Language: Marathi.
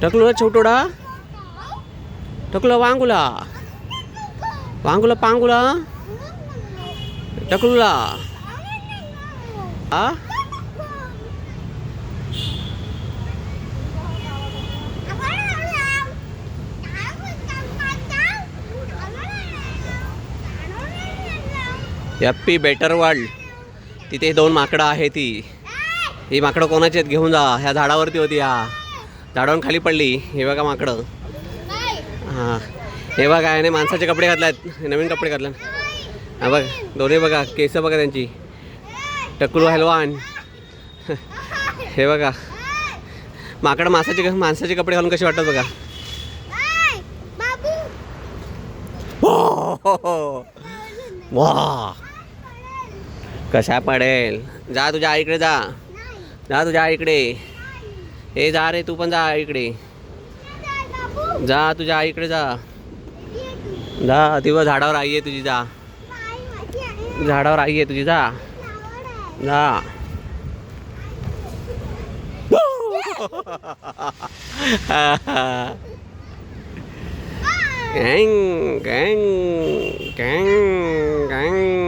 टकलूला छोटोडा टकलूला वांगुला वांगुला पांगुला टकलूला आ हॅप्पी बेटर वर्ल्ड. तिथे 2 माकडं आहे. ही माकडं कोणाची आहेत घेऊन जा. ह्या झाडावरती होती. ह्या झाडावरून खाली पडली. हे बघा माकडं. हां हे बघा याने माणसाचे कपडे घातले आहेत. नवीन कपडे घातले. हा बघ दोन्ही बघा केस बघा त्यांची. टकलू हलवान. हे बघा माकडं माणसाचे कपडे घालून कसे वाटतात बघा. वा कशा पडेल. जा तुझ्या आईकडे जा. जा तुझ्या आईकडे. हे जा रे तू पण जा आईकडे. जा तुझ्या आईकडे जा. जा तेव्हा झाडावर आई आहे तुझी. जा झाडावर आई आहे तुझी. जा जा. गँग गँग गँग गँग